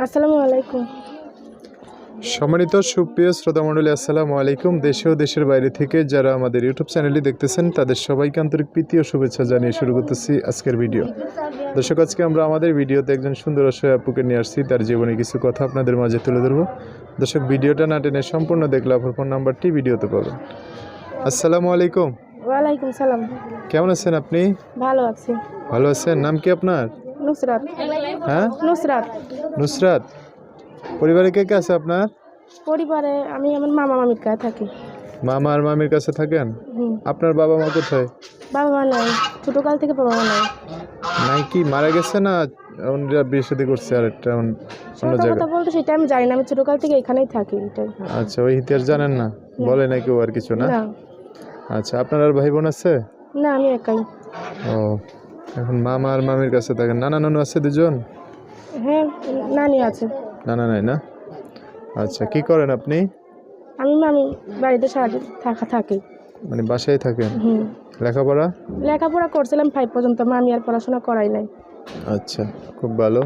আসসালামু আলাইকুম। সম্মানিত সুপ্রিয় শ্রোতামণ্ডলী, আসসালামু আলাইকুম। দেশে ও দেশের বাইরে থেকে যারা আমাদের ইউটিউব চ্যানেলটি দেখতেছেন তাদের সবাইকে আন্তরিক প্রীতি ও শুভেচ্ছা জানিয়ে শুরু করতেছি আজকের ভিডিও। দর্শক, আজকে আমরা আমাদের ভিডিওতে একজন সুন্দর অসহায় আপুকে নিয়ে আসছি, তার জীবনে কিছু কথা আপনাদের মাঝে তুলে ধরবো। দর্শক, ভিডিওটা না টেনে সম্পূর্ণ দেখলে আপনার ফোন নাম্বারটি ভিডিওতে পাবেন। আসসালামু আলাইকুম। ওয়ালাইকুম সালাম। কেমন আছেন আপনি? ভালো আছি। ভালো আছেন? নাম কি আপনার? নুসরাত। হ্যাঁ, নুসরাত। নুসরাত। পরিবারে কে কে আছে আপনার? পরিবারে আমি আমার মামা মামির কাছে থাকি। মামা আর মামির কাছে থাকেন? আপনার বাবা মা কোথায়? বাবা মা নাই, ছোটকাল থেকে বাবা মা নাই। নাই কি মারা গেছে না ওনারা বিয়ে শাদী করছে আর একটা অন্য সত্যি জায়গায়? কথা বলতে সেটা আমি জানি না, আমি ছোটকাল থেকে এখানেই থাকি। এটাই। আচ্ছা, ওই ইতিহাস জানেন না? বলে না কেউ আর কিছু না? না আচ্ছা, আপনার আর ভাই বোন আছে? না, আমি একাই। ও, এখন মামা আর মামির কাছে থাকেন। নানা নানু আছে দুজন? হ্যাঁ, নানি আছে। নানা নাই না? আচ্ছা, কি করেন আপনি? আমি মামি বাড়িতে সারাদিন থাকি। মানে বাসায় থাকেন? লেখাপড়া? লেখাপড়া করছিলাম 5 পর্যন্ত, মামি আর পড়াশোনা করাই নাই। আচ্ছা, খুব ভালো।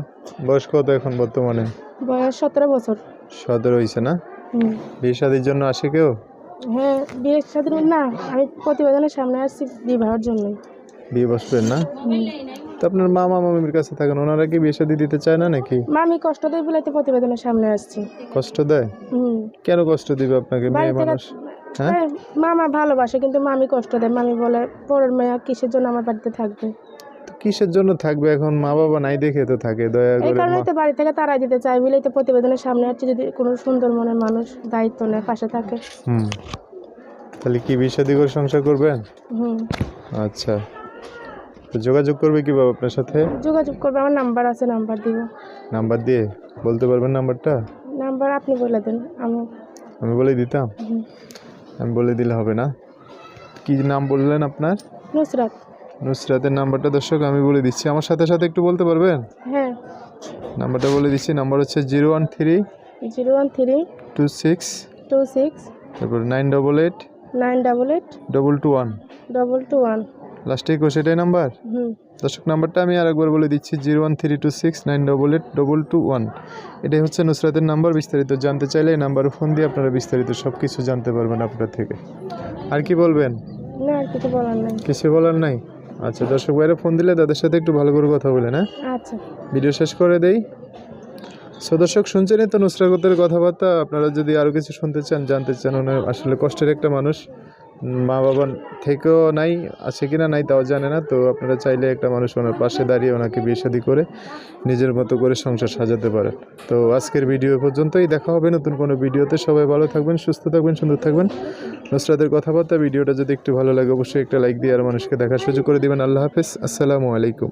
বয়স কত এখন বর্তমানে? বয়স 17 বছর। 17 হয়েছে না? বিয়ে শাদীর জন্য আসে কেউ? হ্যাঁ, বিয়ের সাথে না, আমি প্রতিবেদনের সামনে আসছি বিবাহের জন্যই। বিয়ে বসবেন না? তো আপনার মামা মামির কাছে থাকেন, ওনারা কি বিয়ে শাদী দিতে চায় না নাকি? মামি কষ্ট দেয় বলে তো প্রতিবেদনের সামনে আসছি। কষ্ট দেয়? কেন কষ্ট দিবে আপনাকে? মেয়ে মানুষ। হ্যাঁ, মামা ভালোবাসে কিন্তু মামি কষ্ট দেয়। মামি বলে পরের মেয়ে কিসের জন্য আমার বাড়িতে থাকবে। তো কিসের জন্য থাকবে? এখন মা বাবা নাই দেখে তো থাকে, দয়া এই করে। কারণেই তো বাড়ি থেকে তাড়াই দিতে চাই বলেই তো প্রতিবেদনের সামনে আসছি, যদি কোনো সুন্দর মনের মানুষ দায়িত্ব নেয়, পাশে থাকে। তাহলে কি বিয়ে শাদী করে সংসার করবেন? আচ্ছা, তো যোগাযোগ করবে কিভাবে আপনার সাথে? যোগাযোগ করবে, আমার নাম্বার আছে, নাম্বার দিব। নাম্বার দিয়ে বলতে পারবেন নাম্বারটা? নাম্বার আপনি বলে দেন। আমি বলে দিতাম? আমি বলে দিলে হবে না? কি নাম বললেন আপনার? নুসরাত। নুসরাতের নাম্বারটা দর্শক আমি বলে দিচ্ছি, আমার সাথে সাথে একটু বলতে পারবেন? হ্যাঁ, নাম্বারটা বলে দিচ্ছি। নাম্বার হচ্ছে 013 013 26 26 তারপর 988 988 221 221। লাস্টে 21, এটাই নাম্বার? দর্শক, নাম্বারটা আমি আরেকবার বলে দিচ্ছি, 01326 988 221। এটাই হচ্ছে নুসরাতের নাম্বার। বিস্তারিত জানতে চাইলে এই নাম্বারে ফোন দিয়ে আপনারা বিস্তারিত সব কিছু জানতে পারবেন আপনার থেকে। আর কি বলবেন? না, আর কিছু বলার নাই। কিছু বলার নাই? আচ্ছা, দর্শক ভাইরা ফোন দিলে তাদের সাথে একটু ভালো করে কথা বলেন। হ্যাঁ, আচ্ছা, ভিডিও শেষ করে দেই। সো দর্শক, শুনছেনই তো নুসরাতের কথাবার্তা। আপনারা যদি আরও কিছু শুনতে চান, জানতে চান, ওনার আসলে কষ্টের একটা মানুষ, মা বাবা থেকেও নাই, আছে কিনা নাই তাও জানে না। তো আপনারা চাইলে একটা মানুষ ওনার পাশে দাঁড়িয়ে ওনাকে বিয়ে শাদী করে নিজের মতো করে সংসার সাজাতে পারেন। তো আজকের ভিডিও পর্যন্তই, দেখা হবে নতুন কোনো ভিডিওতে। সবাই ভালো থাকবেন, সুস্থ থাকবেন, সুন্দর থাকবেন। নুসরাতের কথাবার্তা ভিডিওটা যদি একটু ভালো লাগে অবশ্যই একটা লাইক দিয়ে আর মানুষকে দেখার সুযোগ করে দিবেন। আল্লাহ হাফেজ, আসসালামু আলাইকুম।